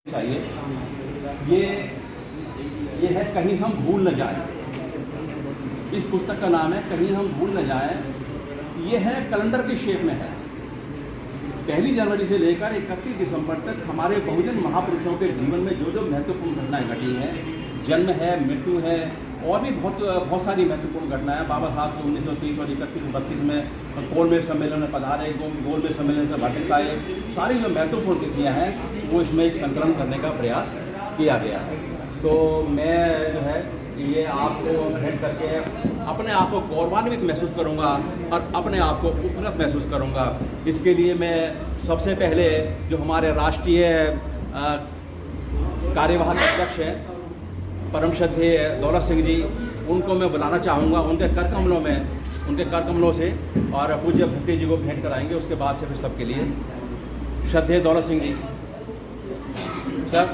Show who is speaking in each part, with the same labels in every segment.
Speaker 1: चाहिए ये है कहीं हम भूल न जाएं। इस पुस्तक का नाम है कहीं हम भूल न जाएं। ये है कैलेंडर के शेप में है। 1 जनवरी से लेकर 31 दिसंबर तक हमारे बहुजन महापुरुषों के जीवन में जो जो महत्वपूर्ण घटनाएं घटी हैं, जन्म है, मृत्यु है और भी बहुत सारी महत्वपूर्ण घटनाएं। बाबा साहब को 1930 और 31-32 में गोलमेज सम्मेलन में पधारे, गोलमेज सम्मेलन से वापस आए। सारी जो महत्वपूर्ण तिथियाँ हैं वो इसमें एक संकलन करने का प्रयास किया गया है। तो मैं जो है ये आपको भेंट करके अपने आप को गौरवान्वित महसूस करूंगा और अपने आप को उपलब्ध महसूस करूंगा। इसके लिए मैं सबसे पहले जो हमारे राष्ट्रीय कार्यवाहक अध्यक्ष हैं परम श्रद्धेय दौलत सिंह जी, उनको मैं बुलाना चाहूँगा उनके कर कमलों से, और पूज्य भट्टी जी को भेंट कराएंगे। उसके बाद से फिर सबके लिए श्रद्धेय दौलत सिंह जी सर।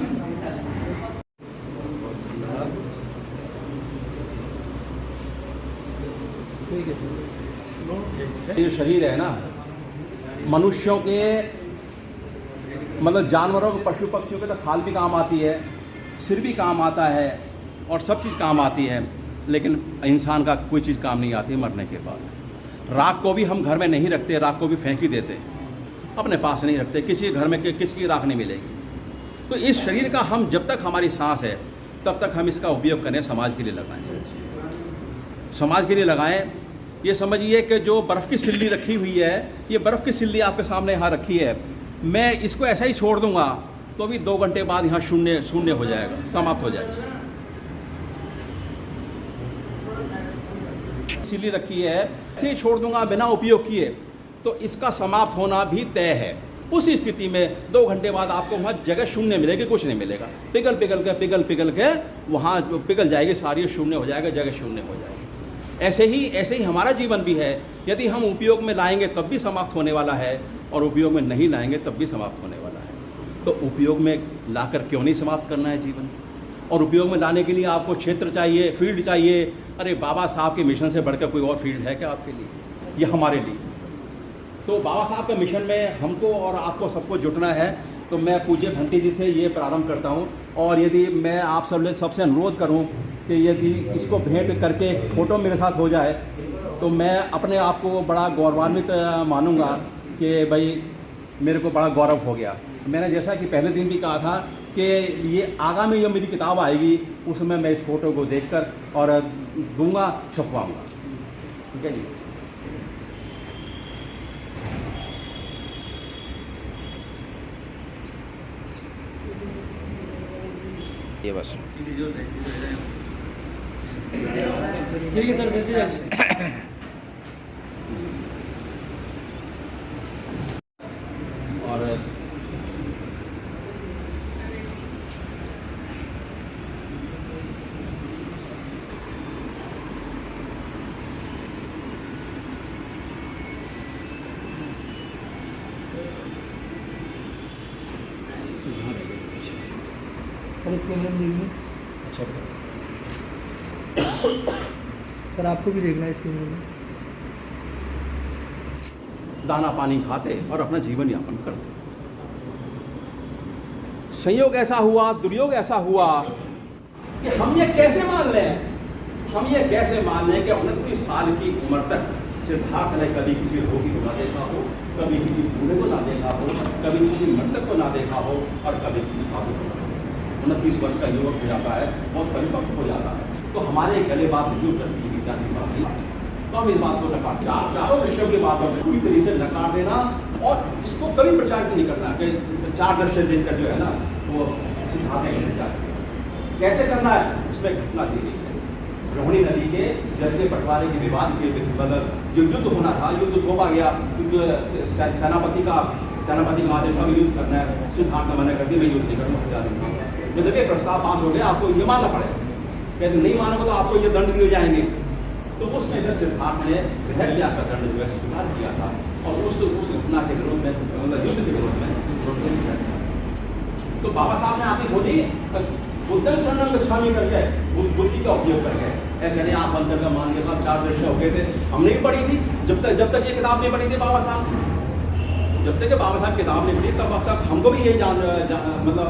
Speaker 1: ये शरीर है ना, मनुष्यों के मतलब जानवरों के, पशु पक्षियों के तो खाल भी काम आती है, सिर भी काम आता है और सब चीज़ काम आती है, लेकिन इंसान का कोई चीज़ काम नहीं आती मरने के बाद। राख को भी हम घर में नहीं रखते, राख को भी फेंक ही देते, अपने पास नहीं रखते। किसी घर में किसकी राख नहीं मिलेगी। तो इस शरीर का हम जब तक हमारी सांस है तब तक हम इसका उपयोग करें, समाज के लिए लगाएं, समाज के लिए लगाएं। ये समझिए कि जो बर्फ़ की सिल्ली रखी हुई है, ये बर्फ़ की सिल्ली आपके सामने यहाँ रखी है, मैं इसको ऐसा ही छोड़ दूंगा तो भी 2 घंटे बाद यहाँ शून्य हो जाएगा, समाप्त हो जाएगा। सिल्ली रखी है, ऐसे ही छोड़ दूंगा बिना उपयोग किए तो इसका समाप्त होना भी तय है। उस स्थिति में 2 घंटे बाद आपको वहाँ जगह शून्य मिलेगी, कुछ नहीं मिलेगा। पिघल के वहाँ पिघल जाएगी सारी, शून्य हो जाएगा, जगह शून्य हो जाएगी। ऐसे ही हमारा जीवन भी है। यदि हम उपयोग में लाएंगे तब भी समाप्त होने वाला है और उपयोग में नहीं लाएंगे तब भी समाप्त होने वाला है। तो उपयोग में लाकर क्यों नहीं समाप्त करना है जीवन? और उपयोग में लाने के लिए आपको क्षेत्र चाहिए, फील्ड चाहिए। अरे बाबा साहब के मिशन से बढ़कर कोई और फील्ड है क्या आपके लिए या हमारे लिए? तो बाबा साहब के मिशन में हमको और आपको सबको जुटना है। तो मैं पूज्य भंटी जी से ये प्रारंभ करता हूँ, और यदि मैं आप सबसे अनुरोध करूँ कि यदि इसको भेंट करके फ़ोटो मेरे साथ हो जाए तो मैं अपने आप को बड़ा गौरवान्वित मानूंगा कि भाई मेरे को बड़ा गौरव हो गया। मैंने जैसा कि पहले दिन भी कहा था कि ये आगामी जो मेरी किताब आएगी उसमें मैं इस फ़ोटो को देखकर और दूंगा, छपवाऊँगा। ठीक है जी।
Speaker 2: ये बस
Speaker 1: ठीक है सर, देते जाइए। और
Speaker 3: इसके अंदर देखिए।
Speaker 1: अच्छा
Speaker 3: सर आपको भी देखना है इसके अंदर में।
Speaker 1: दाना पानी खाते और अपना जीवन यापन करते। संयोग ऐसा हुआ, दुर्योग ऐसा हुआ कि हम ये कैसे मान लें कि 29 साल की उम्र तक सिद्धार्थ ने कभी किसी रोगी को ना देखा हो, कभी किसी बूढ़े को ना देखा हो, कभी किसी मृतक को ना देखा हो और कभी किसी साधु को ना देखा हो। 29 वर्ष का युवक हो जाता है, बहुत परिपक्व हो जाता है, तो हमारे गले बात क्यों करती है विज्ञान की बात? तो हम इस बात को नकार, चारों विषयों की बातों से पूरी तरीके से नकार देना और इसको कभी प्रचारित नहीं करना कि 4 दर्शन देकर जो है ना वो सिद्धांत कैसे करना है। इसमें घटना दी गई है, रोहिणी नदी के जल के बंटवारे के विवाद के मतलब जो युद्ध होना था, युद्ध थोपा गया, सेनापति का आदेश का युद्ध करना है। सिद्धांत ने मना कर दिया, मैं युद्ध नहीं करूँगा। जब ये प्रस्ताव पास हो गया आपको ये मानना पड़ेगा, कहते नहीं मानोगे तो आपको ये दंड दिए जाएंगे। तो उसमें से सिद्धार्थ ने हत्या का दंड जो है स्वीकार किया था और उस घटना के विरोध में, मतलब युद्ध के विरोध में। तो बाबा साहब ने आती बोली बुद्धं शरणं गच्छामि करके बुद्धि का उपयोग करके, ऐसे नहीं आप बंद करके मान के साथ 4 दृश्य हो गए थे। हमने भी पढ़ी थी जब तक ये किताब नहीं पढ़ी थी बाबा साहब। जब तक बाबा साहब किताब नहीं थी तब तक हमको भी यही मतलब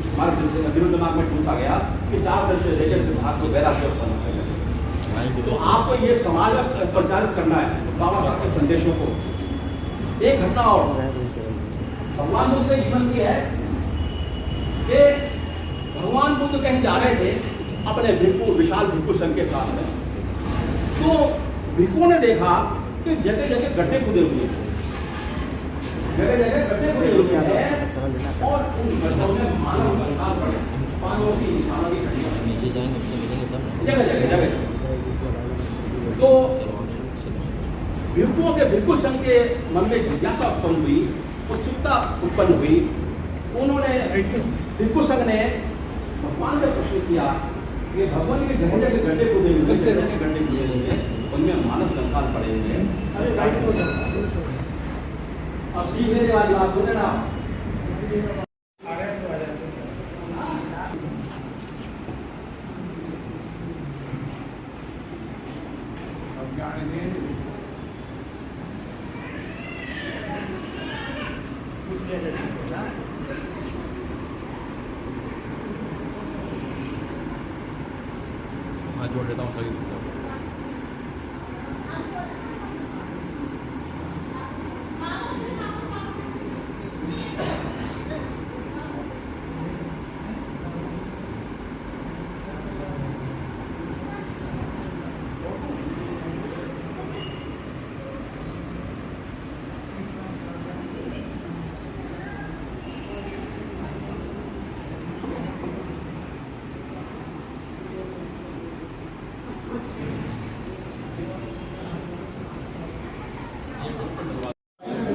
Speaker 1: हमारे दिल दिमाग में टूटा गया कि 4 दर्शन लेकर सिद्धार्थ को गैर आश्चर्य करना चाहिए। तो आपको ये समाज में प्रचारित करना है बाबा साहब के संदेशों को। एक घटना और भगवान बुद्ध के जीवन की है कि भगवान बुद्ध कहीं जा रहे थे अपने भिक्षु विशाल भिक्षु संघ के साथ में, तो भिक्षुओं ने देखा कि जगह जगह गड्ढे खुदे हुए हैं, जगह जगह गड्ढे खुदे हुए हैं और उन गड्ढों में मानव कंकाल पड़े, मानव की इंसानों की हड्डियां
Speaker 2: नीचे जाएंगे उससे मिलेंगे तब
Speaker 1: जगह जगह जगह। तो भिक्षुओं के भिक्षु संघ के मन में जिज्ञासा उत्पन्न हुई, उत्सुकता उत्पन्न हुई। उन्होंने भिक्षु संघ ने भगवान से प्रश्न किया कि भगवान के जगह जगह गड्ढे खुदे हुए, जगह जगह गड्ढे खुदे हुए, उनमें मानव कंकाल पड़े हुए हैं। अब सीखने वाली बात सुने ना,
Speaker 4: हाँ जोड़ देता हूँ सही।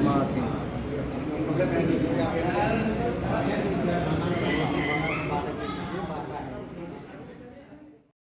Speaker 3: माँ